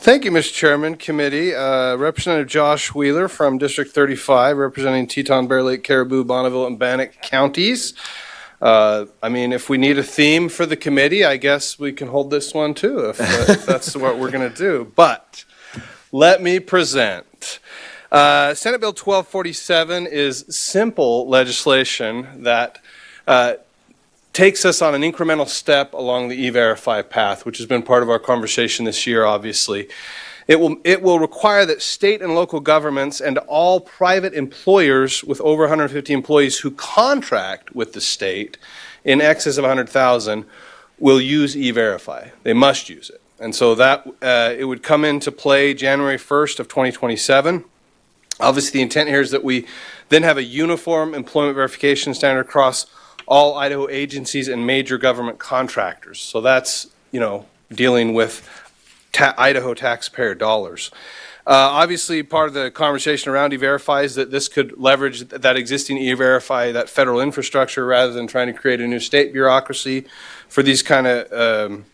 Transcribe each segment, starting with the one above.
Thank you, Mr. Chairman, Committee. Representative Josh Wheeler from District 35, representing Teton, Bear Lake, Caribou, Bonneville, and Bannock counties. I mean, if we need a theme for the committee, I guess we can hold this one too, if that's what we're going to do. But let me present. Senate Bill 1247 is simple legislation that takes us on an incremental step along the E-Verify path, which has been part of our conversation this year, obviously. It will require that state and local governments and all private employers with over 150 employees who contract with the state in excess of 100,000 will use E-Verify. They must use it. And so that it would come into play January 1st of 2027. Obviously, the intent here is that we then have a uniform employment verification standard across all Idaho agencies and major government contractors. So that's, dealing with Idaho taxpayer dollars. Obviously, part of the conversation around E-Verify is that this could leverage that existing E-Verify, that federal infrastructure, rather than trying to create a new state bureaucracy for these kind of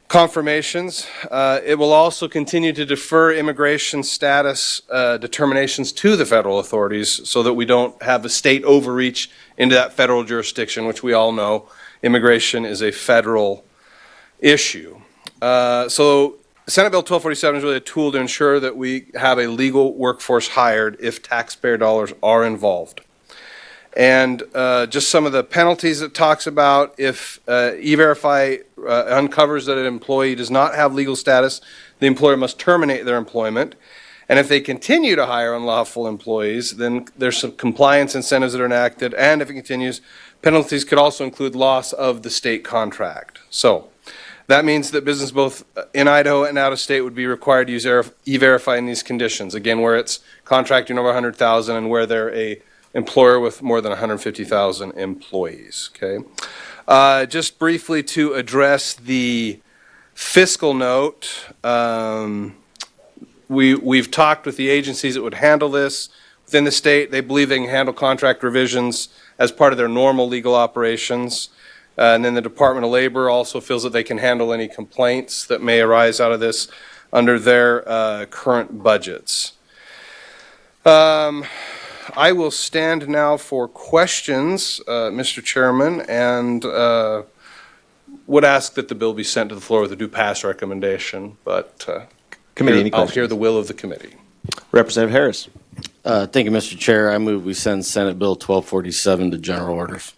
confirmations. It will also continue to defer immigration status determinations to the federal authorities so that we don't have a state overreach into that federal jurisdiction, which we all know immigration is a federal issue. So Senate Bill 1247 is really a tool to ensure that we have a legal workforce hired if taxpayer dollars are involved. And just some of the penalties it talks about: if E-Verify uncovers that an employee does not have legal status, the employer must terminate their employment. And if they continue to hire unlawful employees, then there's some compliance incentives that are enacted. And if it continues, penalties could also include loss of the state contract. So that means that business both in Idaho and out of state would be required to use E-Verify in these conditions. Again, where it's contracting over 100,000 and where they're a employer with more than 150,000 employees. Okay. Just briefly to address the fiscal note, we've talked with the agencies that would handle this within the state. They believe they can handle contract revisions as part of their normal legal operations. And then the Department of Labor also feels that they can handle any complaints that may arise out of this under their current budgets. I will stand now for questions, Mr. Chairman, and would ask that the bill be sent to the floor with a do pass recommendation, but I'll hear the will of the committee. Representative Harris. Thank you, Mr. Chair. I move we send Senate Bill 1247 to general orders.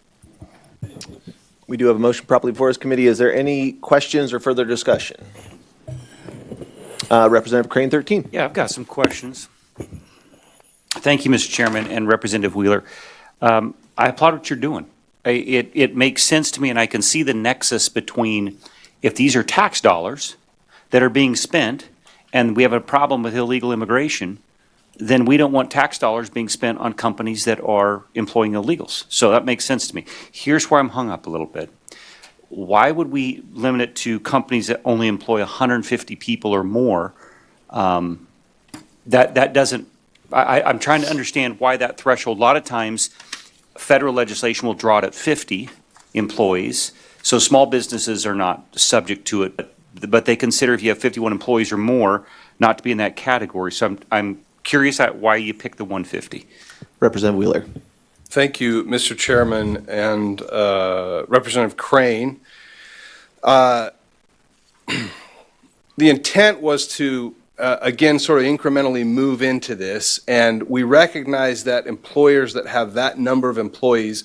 We do have a motion properly before this committee. Is there any questions or further discussion? Representative Crane, 13. Yeah, I've got some questions. Thank you, Mr. Chairman and Representative Wheeler. I applaud what you're doing. It makes sense to me, and I can see the nexus between if these are tax dollars that are being spent and we have a problem with illegal immigration, then we don't want tax dollars being spent on companies that are employing illegals. So that makes sense to me. Here's where I'm hung up a little bit. Why would we limit it to companies that only employ 150 people or more? That doesn't, I'm trying to understand why that threshold. A lot of times federal legislation will draw it at 50 employees. So small businesses are not subject to it, but they consider if you have 51 employees or more not to be in that category. So I'm curious at why you picked the 150. Representative Wheeler. Thank you, Mr. Chairman and Representative Crane. The intent was to, again, sort of incrementally move into this, and we recognize that employers that have that number of employees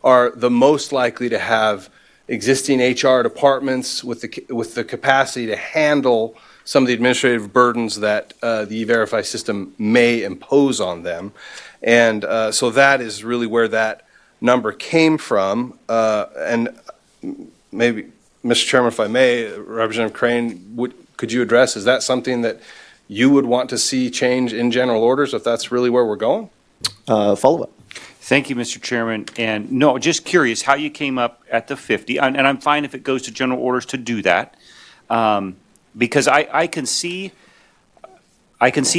are the most likely to have existing HR departments with the capacity to handle some of the administrative burdens that the E-Verify system may impose on them. And so that is really where that number came from. And maybe, Mr. Chairman, if I may, Representative Crane, could you address, is that something that you would want to see change in general orders if that's really where we're going? Follow up. Thank you, Mr. Chairman. And no, just curious how you came up at the 50. And I'm fine if it goes to general orders to do that. Because I can see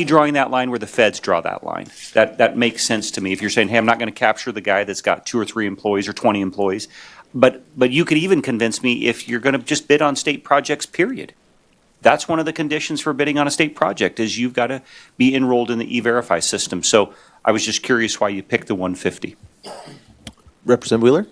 drawing that line where the feds draw that line. That makes sense to me. If you're saying, hey, I'm not going to capture the guy that's got 2 or 3 employees or 20 employees. But you could even convince me if you're going to just bid on state projects, period. That's one of the conditions for bidding on a state project, is you've got to be enrolled in the E-Verify system. So I was just curious why you picked the 150. Representative Wheeler?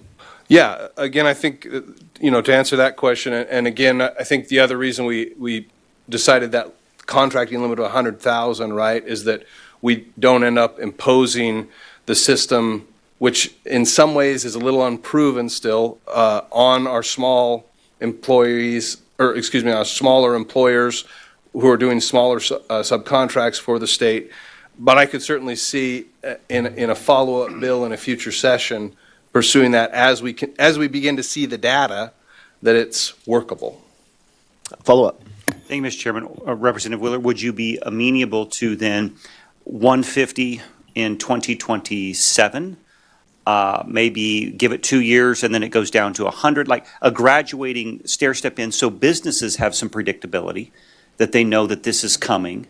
Yeah, again, I think, to answer that question, and again, I think the other reason we decided that contracting limit of 100,000, right, is that we don't end up imposing the system, which in some ways is a little unproven still, on our small employees, or excuse me, our smaller employers who are doing smaller subcontracts for the state. But I could certainly see in a follow-up bill in a future session pursuing that as we begin to see the data that it's workable. Follow-up. Thank you, Mr. Chairman. Representative Wheeler, would you be amenable to then 150 in 2027? Maybe give it 2 years and then it goes down to 100, like a graduating stair step in, so businesses have some predictability that they know that this is coming,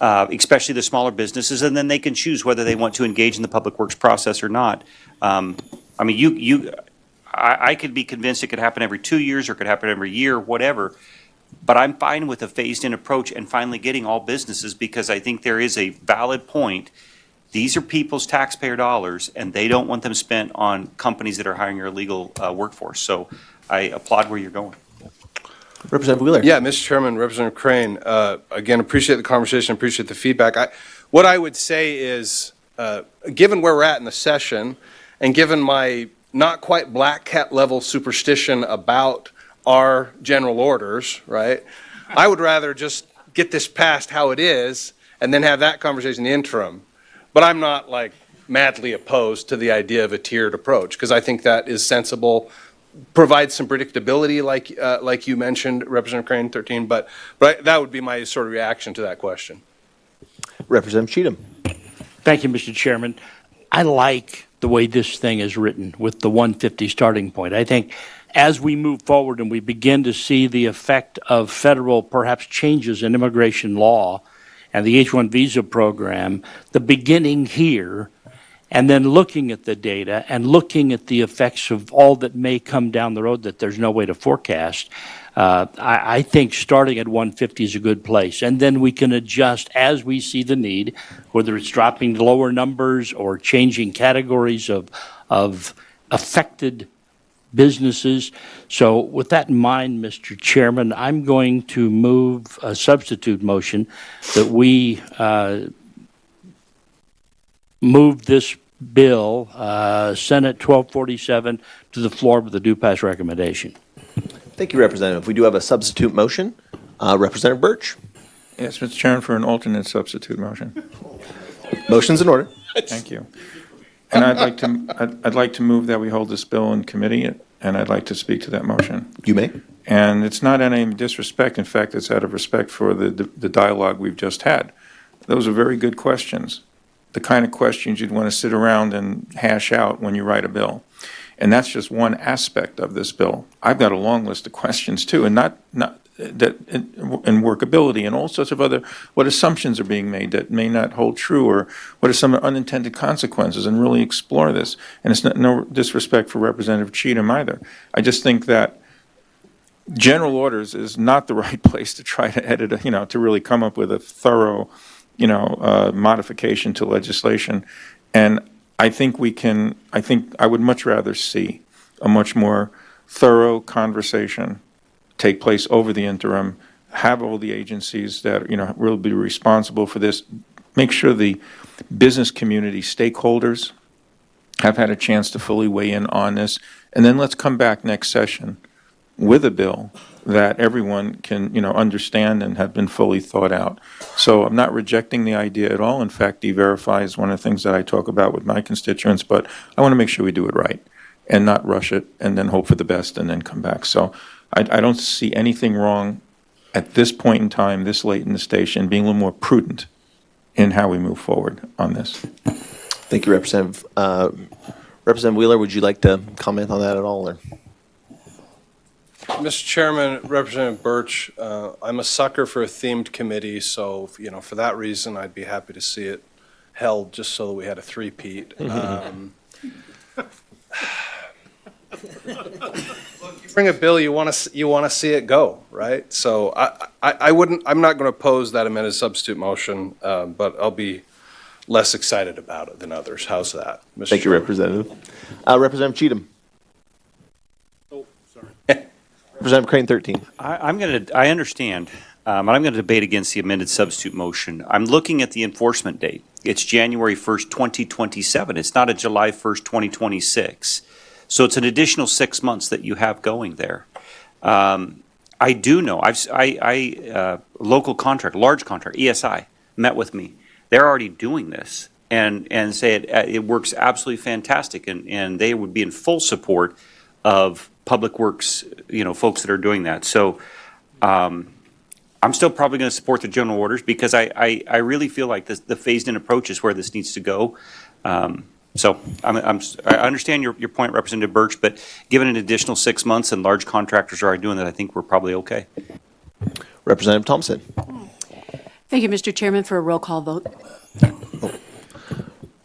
especially the smaller businesses, and then they can choose whether they want to engage in the public works process or not. I mean, I could be convinced it could happen every 2 years or it could happen every year, whatever. But I'm fine with a phased-in approach and finally getting all businesses, because I think there is a valid point. These are people's taxpayer dollars, and they don't want them spent on companies that are hiring your illegal workforce. So I applaud where you're going. Representative Wheeler? Yeah, Mr. Chairman, Representative Crane, again, appreciate the conversation, appreciate the feedback. What I would say is, given where we're at in the session, and given my not quite black cat level superstition about our general orders, right, I would rather just get this passed how it is and then have that conversation in the interim. But I'm not like madly opposed to the idea of a tiered approach, because I think that is sensible, provides some predictability, like you mentioned, Representative Crane, 13. But that would be my sort of reaction to that question. Representative Cheatham? Thank you, Mr. Chairman. I like the way this thing is written with the 150 starting point. I think as we move forward and we begin to see the effect of federal, perhaps, changes in immigration law and the H-1 visa program, the beginning here, and then looking at the data and looking at the effects of all that may come down the road that there's no way to forecast, I think starting at 150 is a good place. And then we can adjust as we see the need, whether it's dropping lower numbers or changing categories of affected businesses. So with that in mind, Mr. Chairman, I'm going to move a substitute motion that we move this bill, Senate 1247, to the floor with a due pass recommendation. Thank you, Representative. We do have a substitute motion. Representative Birch? Yes, Mr. Chairman, for an alternate substitute motion. Motion's in order. Thank you. And I'd like to move that we hold this bill in committee, and I'd like to speak to that motion. You may. And it's not any disrespect. In fact, it's out of respect for the dialogue we've just had. Those are very good questions, the kind of questions you'd want to sit around and hash out when you write a bill. And that's just one aspect of this bill. I've got a long list of questions too, and not that and workability and all sorts of other, what assumptions are being made that may not hold true, or what are some unintended consequences, and really explore this. And it's no disrespect for Representative Cheatham either. I just think that general orders is not the right place to try to edit, to really come up with a thorough, modification to legislation. And I think I would much rather see a much more thorough conversation take place over the interim, have all the agencies that, will be responsible for this, make sure the business community stakeholders have had a chance to fully weigh in on this, and then let's come back next session with a bill that everyone can, understand and have been fully thought out. So I'm not rejecting the idea at all. In fact, E-Verify is one of the things that I talk about with my constituents, but I want to make sure we do it right and not rush it and then hope for the best and then come back. So I don't see anything wrong at this point in time, this late in the station, being a little more prudent in how we move forward on this. Thank you, Representative. Representative Wheeler, would you like to comment on that at all? Or? Mr. Chairman, Representative Birch, I'm a sucker for a themed committee, so, for that reason, I'd be happy to see it held just so that we had a three-peat. Bring a bill, you want to see it go, right? So I'm not going to oppose that amended substitute motion, but I'll be less excited about it than others. How's that, Mr. Thank you, Chairman? Representative. Representative Cheatham. Oh, sorry. Representative Crane, 13. I understand, and I'm going to debate against the amended substitute motion. I'm looking at the enforcement date. It's January 1st, 2027. It's not a July 1st, 2026. So it's an additional 6 months that you have going there. I do know, local contract, large contract, ESI, met with me. They're already doing this and say it works absolutely fantastic, and they would be in full support of Public Works, folks that are doing that. So I'm still probably going to support the general orders because I really feel like the phased-in approach is where this needs to go. So I understand your point, Representative Birch, but given an additional 6 months and large contractors are already doing that, I think we're probably okay. Representative Thompson. Thank you, Mr. Chairman, for a roll call vote.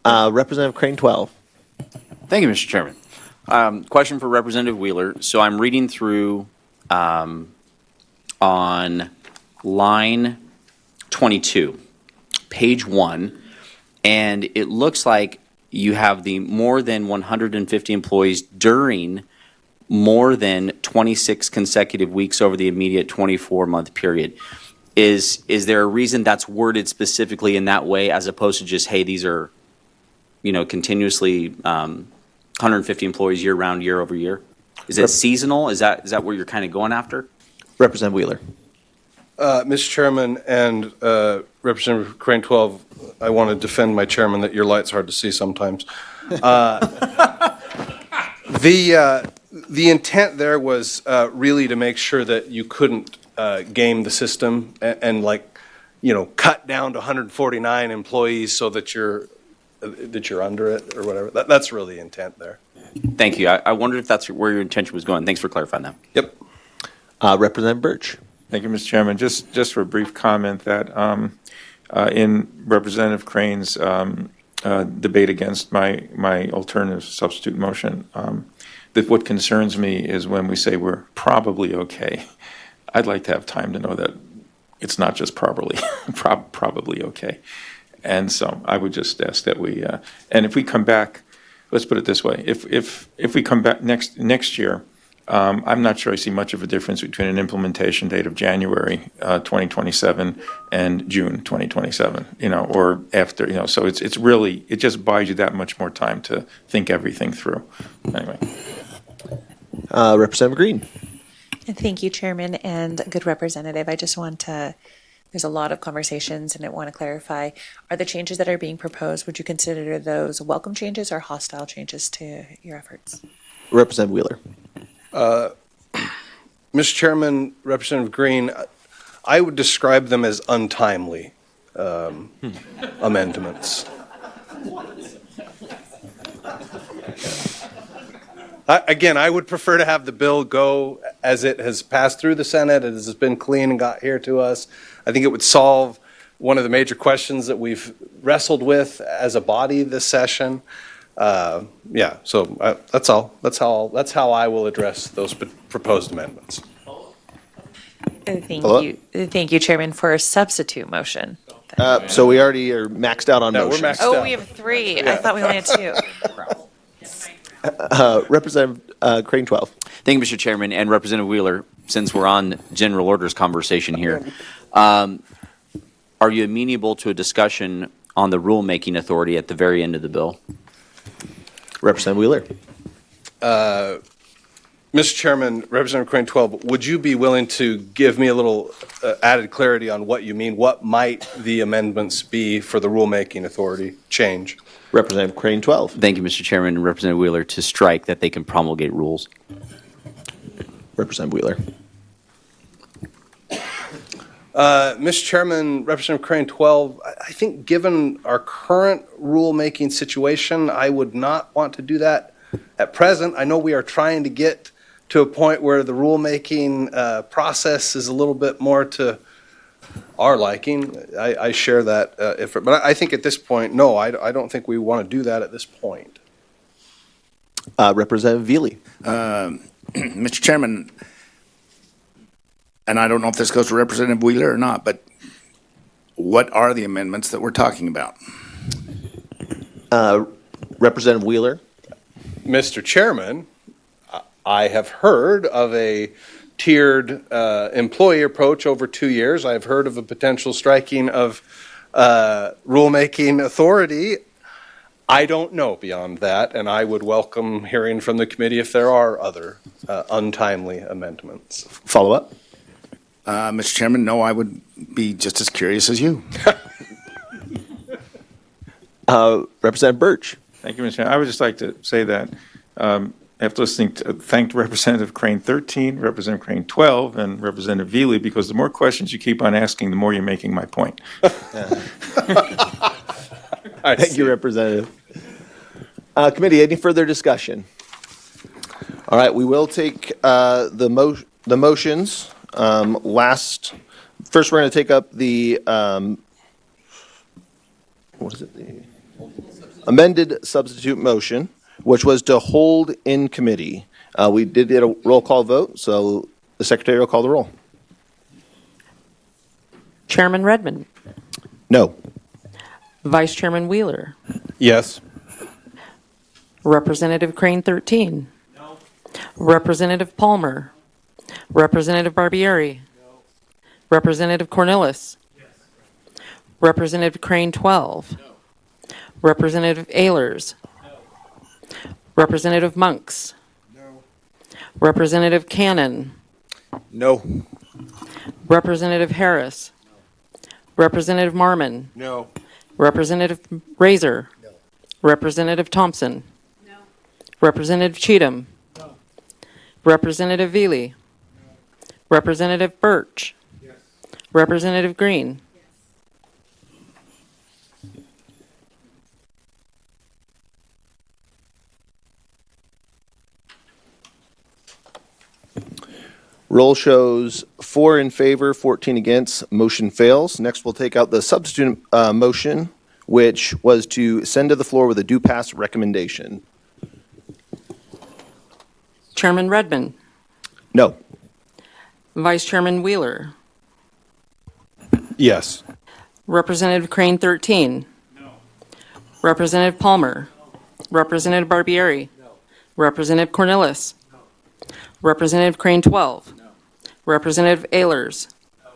Representative Crane, 12. Thank you, Mr. Chairman. Question for Representative Wheeler. So I'm reading through on line 22, page 1, and it looks like you have the more than 150 employees during more than 26 consecutive weeks over the immediate 24-month period. Is there a reason that's worded specifically in that way as opposed to just, hey, these are, continuously 150 employees year-round, year-over-year? Is it seasonal? Is that where you're kind of going after? Representative Wheeler. Mr. Chairman and Representative Crane 12, I want to defend my chairman that your light's hard to see sometimes. The intent there was really to make sure that you couldn't game the system and cut down to 149 employees so that you're under it or whatever. That's really the intent there. Thank you. I wondered if that's where your intention was going. Thanks for clarifying that. Yep. Representative Birch. Thank you, Mr. Chairman. Just for a brief comment that in Representative Crane's debate against my alternative substitute motion, that what concerns me is when we say we're probably okay. I'd like to have time to know that it's not just probably okay. And so I would just ask that we, and if we come back, let's put it this way, if we come back next year, I'm not sure I see much of a difference between an implementation date of January 2027 and June 2027, or after, so it's really, it just buys you that much more time to think everything through. Anyway. Representative Green. Thank you, Chairman, and good representative. I just want to, there's a lot of conversations and I want to clarify, are the changes that are being proposed, would you consider those welcome changes or hostile changes to your efforts? Representative Wheeler. Mr. Chairman, Representative Green, I would describe them as untimely amendments. Again, I would prefer to have the bill go as it has passed through the Senate, as it's been clean and got here to us. I think it would solve one of the major questions that we've wrestled with as a body this session. Yeah, so that's all. That's how I will address those proposed amendments. Thank you, Chairman, for a substitute motion. So we already are maxed out on No, we're motions. maxed out. Oh, we have 3. I thought we only had 2. Representative Crane, 12. Thank you, Mr. Chairman, and Representative Wheeler, since we're on general orders conversation here, are you amenable to a discussion on the rulemaking authority at the very end of the bill? Representative Wheeler. Mr. Chairman, Representative Crane 12, would you be willing to give me a little added clarity on what you mean? What might the amendments be for the rulemaking authority change? Representative Crane, 12. Thank you, Mr. Chairman, and Representative Wheeler, to strike that they can promulgate rules. Representative Wheeler. Mr. Chairman, Representative Crane 12, I think given our current rulemaking situation, I would not want to do that at present. I know we are trying to get to a point where the rulemaking process is a little bit more to our liking. I share that effort. But I think at this point, no, I don't think we want to do that at this point. Representative Veely. Mr. Chairman, and I don't know if this goes to Representative Wheeler or not, but what are the amendments that we're talking about? Representative Wheeler? Mr. Chairman, I have heard of a tiered employee approach over 2 years. I've heard of a potential striking of rulemaking authority. I don't know beyond that, and I would welcome hearing from the committee if there are other untimely amendments. Follow up? Mr. Chairman, no, I would be just as curious as you. Representative Birch? Thank you, Mr. Chairman. I would just like to say that after listening to, thanked Representative Crane 13, Representative Crane 12, and Representative Veely, because the more questions you keep on asking, the more you're making my point. Thank you, Representative. Committee, any further discussion? All right, we will take the motions. First, we're going to take up the, what is it? The amended substitute motion, which was to hold in committee. We did get a roll call vote, so the secretary will call the roll. Chairman Redmond, No. Vice Chairman Wheeler, Yes. Representative Crane 13. No. Representative Palmer. Representative Barbieri. No. Representative Cornelis. Yes. Representative Crane 12. No. Representative Ehlers. No. Representative Monks. No. Representative Cannon. No. Representative Harris. No. Representative Marmon. No. Representative Razor. No. Representative Thompson. No. Representative Cheatham. No. Representative Veely. No. Representative Birch. Yes. Representative Green. Yes. Roll shows 4 in favor, 14 against. Motion fails. Next, we'll take out the substitute motion, which was to send to the floor with a do pass recommendation. Chairman Redmond. No. Vice Chairman Wheeler. Yes. Representative Crane 13. No. Representative Palmer. No. Representative Barbieri. No. Representative Cornelis. No. Representative Crane 12. No. Representative Ehlers. No.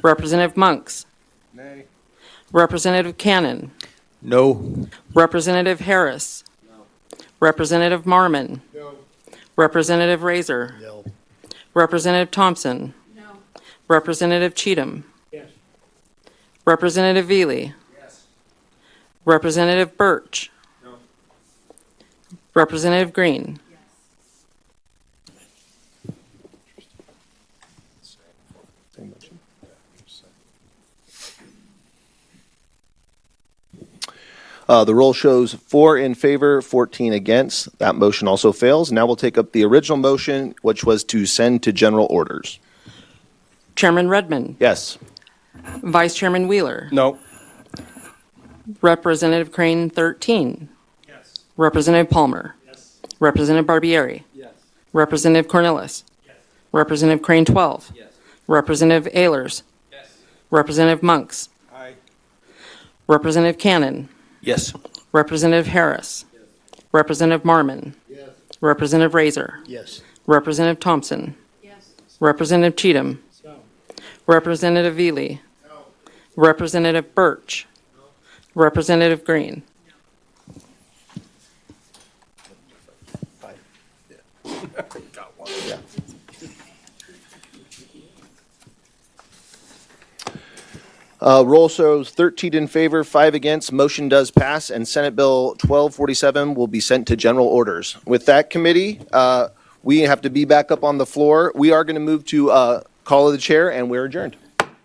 Representative Monks. Nay. Representative Cannon. No. Representative Harris. No. Representative Marmon. No. Representative Razor. No. Representative Thompson. No. Representative Cheatham. Yes. Representative Veely. Yes. Representative Birch. No. Representative Green. The roll shows 4 in favor, 14 against. That motion also fails. Now we'll take up the original motion, which was to send to general orders. Chairman Redmond. Yes. Vice Chairman Wheeler. No. Representative Crane 13. Yes. Representative Palmer. Yes. Representative Barbieri. Yes. Representative Cornelis. Yes. Representative Crane 12. Yes. Representative Ehlers. Yes. Representative Monks. Aye. Representative Cannon. Yes. Representative Harris. Yes. Representative Marmon. Yes. Representative Razor. Yes. Representative Thompson. Yes. Representative Cheatham. No. Representative Veely. No. Representative Birch. No. Representative Green. Got one. Yeah. Roll shows 13 in favor, 5 against. Motion does pass, and Senate Bill 1247 will be sent to general orders. With that, committee, we have to be back up on the floor. We are going to move to call of the chair, and we're adjourned.